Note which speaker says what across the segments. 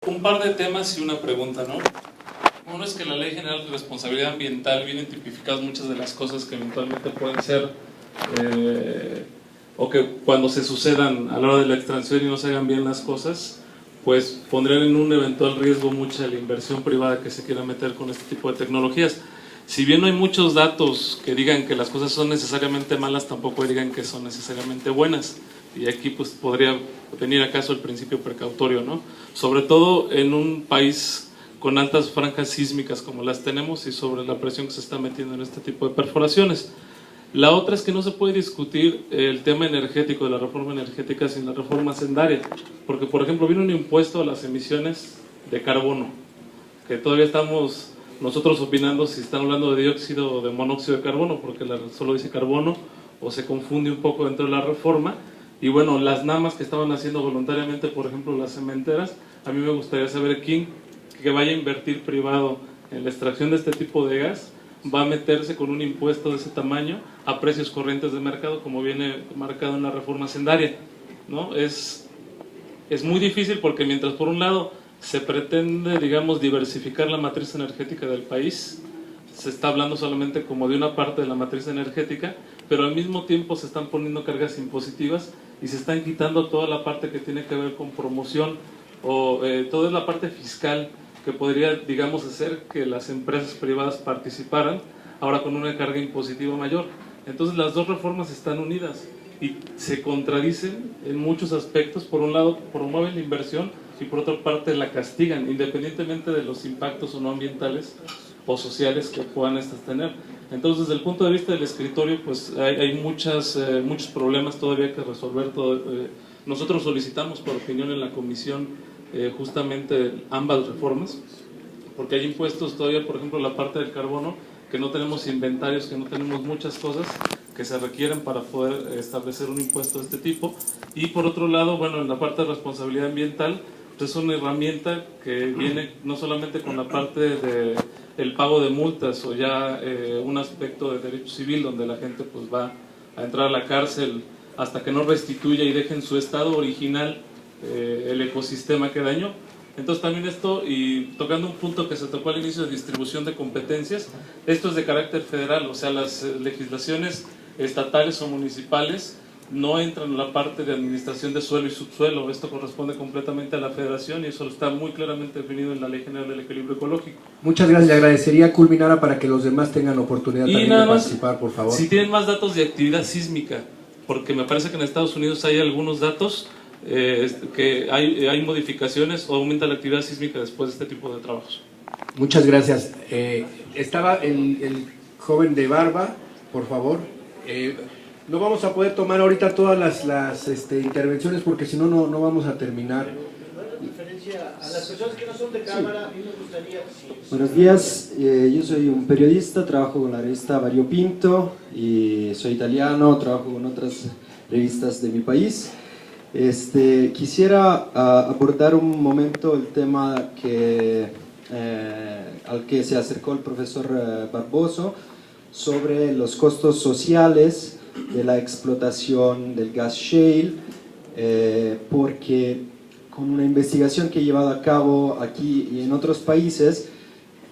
Speaker 1: Un par de temas y una pregunta, ¿no? Uno es que la Ley General de Responsabilidad Ambiental viene tipificadas muchas de las cosas que eventualmente pueden ser o que cuando se sucedan a la hora de la extracción y no se hagan bien las cosas, pues pondrían en un eventual riesgo mucha de la inversión privada que se quiera meter con este tipo de tecnologías. Si bien no hay muchos datos que digan que las cosas son necesariamente malas, tampoco digan que son necesariamente buenas. Y aquí pues podría venir acaso el principio precautorio, ¿no? Sobre todo en un país con altas franjas sísmicas como las tenemos y sobre la presión que se está metiendo en este tipo de perforaciones. La otra es que no se puede discutir el tema energético de la reforma energética sin la reforma hacendaria, porque por ejemplo viene un impuesto a las emisiones de carbono, que todavía estamos nosotros opinando si están hablando de dióxido o de monóxido de carbono, porque solo dice carbono o se confunde un poco dentro de la reforma. Y bueno, las NAMAs que estaban haciendo voluntariamente, por ejemplo las cementeras, a mí me gustaría saber quién que vaya a invertir privado en la extracción de este tipo de gas va a meterse con un impuesto de ese tamaño a precios corrientes de mercado como viene marcado en la reforma hacendaria, ¿no? Es muy difícil porque mientras por un lado se pretende, digamos, diversificar la matriz energética del país, se está hablando solamente como de una parte de la matriz energética, pero al mismo tiempo se están poniendo cargas impositivas y se están quitando toda la parte que tiene que ver con promoción o toda la parte fiscal que podría, digamos, hacer que las empresas privadas participaran, ahora con una carga impositiva mayor. Entonces las dos reformas están unidas y se contradicen en muchos aspectos. Por un lado promueven la inversión y por otra parte la castigan, independientemente de los impactos o no ambientales o sociales que puedan estas tener. Entonces desde el punto de vista del escritorio pues hay muchos problemas todavía que resolver. Nosotros solicitamos por opinión en la comisión justamente ambas reformas, porque hay impuestos todavía, por ejemplo la parte del carbono, que no tenemos inventarios, que no tenemos muchas cosas que se requieren para poder establecer un impuesto de este tipo. Y por otro lado, bueno, en la parte de responsabilidad ambiental, pues es una herramienta que viene no solamente con la parte de el pago de multas o ya un aspecto de derecho civil donde la gente pues va a entrar a la cárcel hasta que no restituya y deje en su estado original el ecosistema que dañó. Entonces también esto, y tocando un punto que se tocó al inicio de distribución de competencias, esto es de carácter federal, o sea, las legislaciones estatales o municipales no entran en la parte de administración de suelo y subsuelo. Esto corresponde completamente a la federación y eso está muy claramente definido en la Ley General del Equilibrio Ecológico.
Speaker 2: Muchas gracias, le agradecería culminara para que los demás tengan oportunidad también de participar, por favor.
Speaker 1: Si tienen más datos de actividad sísmica, porque me parece que en Estados Unidos hay algunos datos que hay modificaciones o aumenta la actividad sísmica después de este tipo de trabajos.
Speaker 2: Muchas gracias. Estaba el joven de barba, por favor. No vamos a poder tomar ahorita todas las intervenciones porque si no, no vamos a terminar.
Speaker 3: A las personas que no son de cámara, a mí me gustaría...
Speaker 4: Buenos días, yo soy un periodista, trabajo con la revista Variopinto y soy italiano, trabajo con otras revistas de mi país. Quisiera abordar un momento el tema al que se acercó el profesor Barboso sobre los costos sociales de la explotación del gas shale, porque con una investigación que he llevado a cabo aquí y en otros países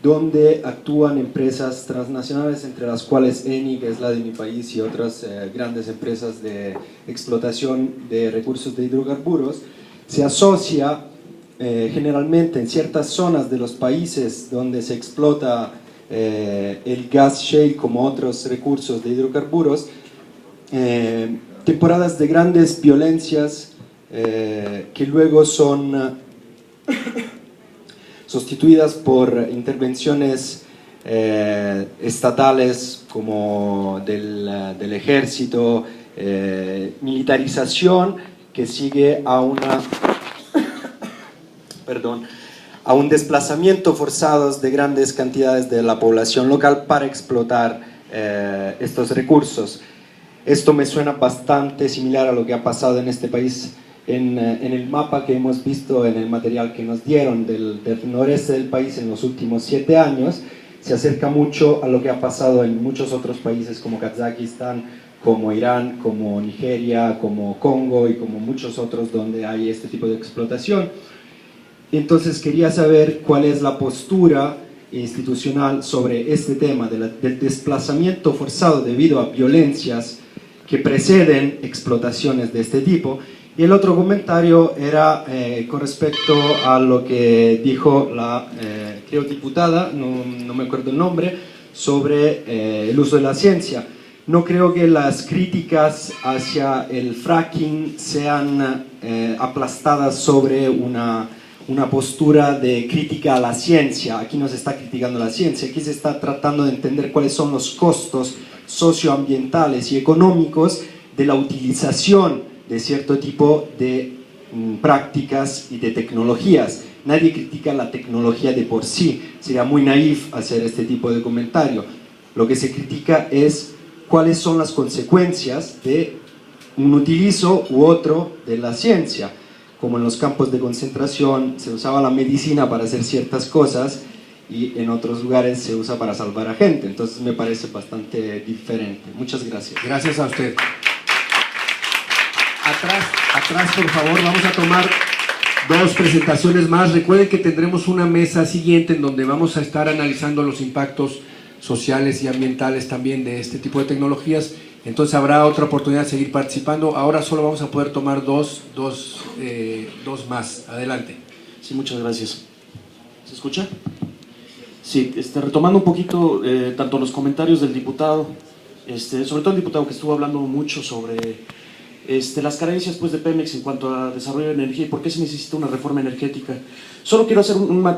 Speaker 4: donde actúan empresas transnacionales, entre las cuales Eni, que es la de mi país, y otras grandes empresas de explotación de recursos de hidrocarburos, se asocia generalmente en ciertas zonas de los países donde se explota el gas shale como otros recursos de hidrocarburos, temporadas de grandes violencias que luego son sustituidas por intervenciones estatales como del ejército, militarización que sigue a un desplazamiento forzado de grandes cantidades de la población local para explotar estos recursos. Esto me suena bastante similar a lo que ha pasado en este país. En el mapa que hemos visto en el material que nos dieron del noreste del país en los últimos 7 años, se acerca mucho a lo que ha pasado en muchos otros países como Kazajistán, como Irán, como Nigeria, como Congo y como muchos otros donde hay este tipo de explotación. Entonces quería saber cuál es la postura institucional sobre este tema del desplazamiento forzado debido a violencias que preceden explotaciones de este tipo. Y el otro comentario era con respecto a lo que dijo la creo diputada, no me acuerdo el nombre, sobre el uso de la ciencia. No creo que las críticas hacia el fracking sean aplastadas sobre una postura de crítica a la ciencia. Aquí no se está criticando la ciencia, aquí se está tratando de entender cuáles son los costos socioambientales y económicos de la utilización de cierto tipo de prácticas y de tecnologías. Nadie critica la tecnología de por sí, sería muy naif hacer este tipo de comentario. Lo que se critica es cuáles son las consecuencias de un utilizo u otro de la ciencia. Como en los campos de concentración se usaba la medicina para hacer ciertas cosas y en otros lugares se usa para salvar a gente. Entonces me parece bastante diferente. Muchas gracias.
Speaker 2: Gracias a usted. Atrás, por favor, vamos a tomar 2 presentaciones más. Recuerden que tendremos una mesa siguiente en donde vamos a estar analizando los impactos sociales y ambientales también de este tipo de tecnologías. Entonces habrá otra oportunidad de seguir participando. Ahora solo vamos a poder tomar dos más. Adelante.
Speaker 5: Sí, muchas gracias. ¿Se escucha? Sí, retomando un poquito tanto los comentarios del diputado, sobre todo el diputado que estuvo hablando mucho sobre las carencias pues, de Pemex en cuanto a desarrollo de energía y por qué se necesita una reforma energética. Solo quiero hacer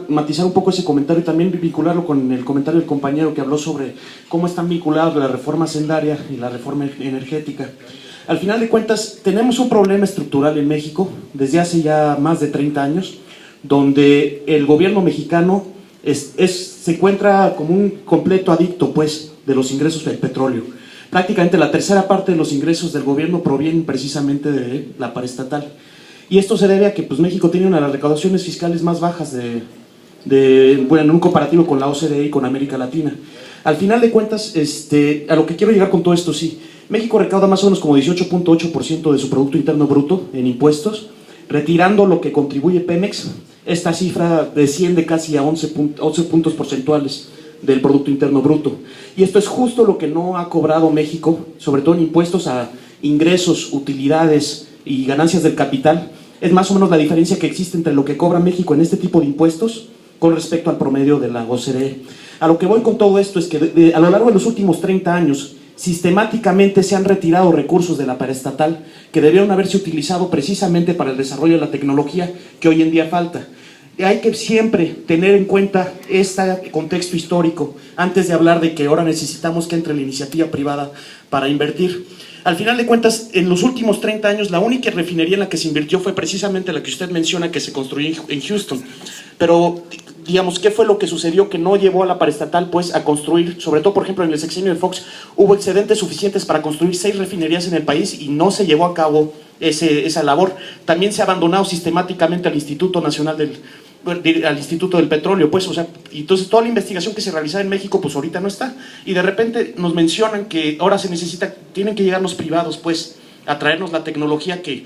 Speaker 5: matizar un poco ese comentario y también vincularlo con el comentario del compañero que habló sobre cómo están vinculados la reforma hacendaria y la reforma energética. Al final de cuentas, tenemos un problema estructural en México desde hace ya más de 30 años, donde el gobierno mexicano se encuentra como un completo adicto pues, de los ingresos del petróleo. Prácticamente la tercera parte de los ingresos del gobierno provienen precisamente de la paraestatal. Y esto se debe a que pues, México tiene una de las recaudaciones fiscales más bajas bueno, en un comparativo con la OCDE y con América Latina. Al final de cuentas, a lo que quiero llegar con todo esto, sí, México recauda más o menos como 18.8% de su Producto Interno Bruto en impuestos, retirando lo que contribuye Pemex, esta cifra desciende casi a 11 puntos porcentuales del Producto Interno Bruto. Y esto es justo lo que no ha cobrado México, sobre todo en impuestos a ingresos, utilidades y ganancias del capital. Es más o menos la diferencia que existe entre lo que cobra México en este tipo de impuestos con respecto al promedio de la OCDE. A lo que voy con todo esto es que a lo largo de los últimos 30 años, sistemáticamente se han retirado recursos de la paraestatal que debieron haberse utilizado precisamente para el desarrollo de la tecnología que hoy en día falta. Hay que siempre tener en cuenta este contexto histórico antes de hablar de que ahora necesitamos que entre la iniciativa privada para invertir. Al final de cuentas, en los últimos 30 años, la única refinería en la que se invirtió fue precisamente la que usted menciona que se construyó en Houston. Pero, digamos, ¿qué fue lo que sucedió que no llevó a la paraestatal pues, a construir? Sobre todo, por ejemplo, en el sexenio de Fox, hubo excedentes suficientes para construir 6 refinerías en el país y no se llevó a cabo esa labor. También se ha abandonado sistemáticamente al Instituto Nacional al Instituto del Petróleo, pues, o sea, entonces toda la investigación que se realizaba en México, pues ahorita no está, y de repente nos mencionan que ahora tienen que llegar los privados, pues, a traernos la tecnología que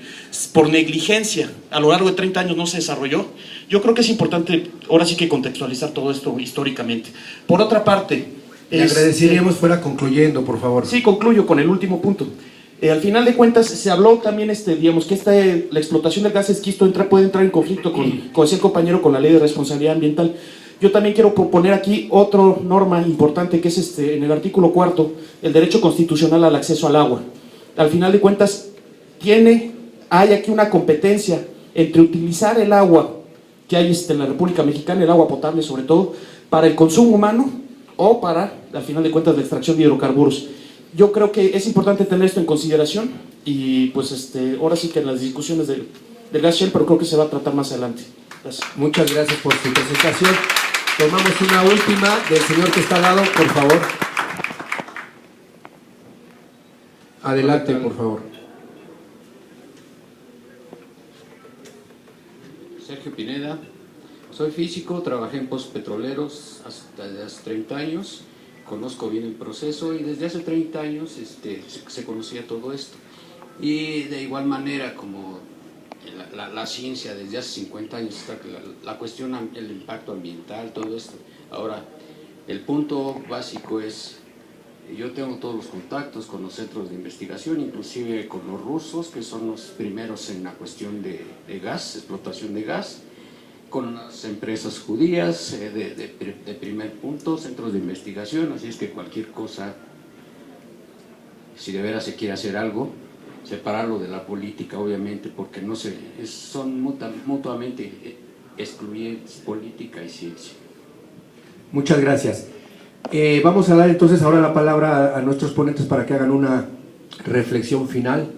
Speaker 5: por negligencia a lo largo de 30 años no se desarrolló. Yo creo que es importante, ahora sí que contextualizar todo esto históricamente. Por otra parte...
Speaker 2: Le agradeceríamos fuera concluyendo, por favor.
Speaker 5: Sí, concluyo con el último punto. Al final de cuentas, se habló también, digamos, que la explotación del gas esquisto puede entrar en conflicto, como decía el compañero, con la ley de responsabilidad ambiental. Yo también quiero proponer aquí otra norma importante, que es en el artículo 4, el derecho constitucional al acceso al agua. Al final de cuentas, hay aquí una competencia entre utilizar el agua que hay en la República Mexicana, el agua potable sobre todo, para el consumo humano o para, al final de cuentas, la extracción de hidrocarburos. Yo creo que es importante tener esto en consideración y pues ahora sí que en las discusiones del gas shale, pero creo que se va a tratar más adelante. Gracias.
Speaker 2: Muchas gracias por su presentación. Tomamos una última del señor que está al lado, por favor. Adelante, por favor.
Speaker 6: Sergio Pineda, soy físico, trabajé en pozos petroleros desde hace 30 años. Conozco bien el proceso y desde hace 30 años se conocía todo esto. Y de igual manera, como la ciencia desde hace 50 años está la cuestión, el impacto ambiental, todo esto. Ahora, el punto básico es, yo tengo todos los contactos con los centros de investigación, inclusive con los rusos, que son los primeros en la cuestión de gas, explotación de gas, con las empresas judías de primer punto, centros de investigación, así es que cualquier cosa, si de veras se quiere hacer algo, separarlo de la política, obviamente, porque no son mutuamente excluyentes, política y ciencia.
Speaker 2: Muchas gracias. Vamos a dar entonces ahora la palabra a nuestros ponentes para que hagan una reflexión final.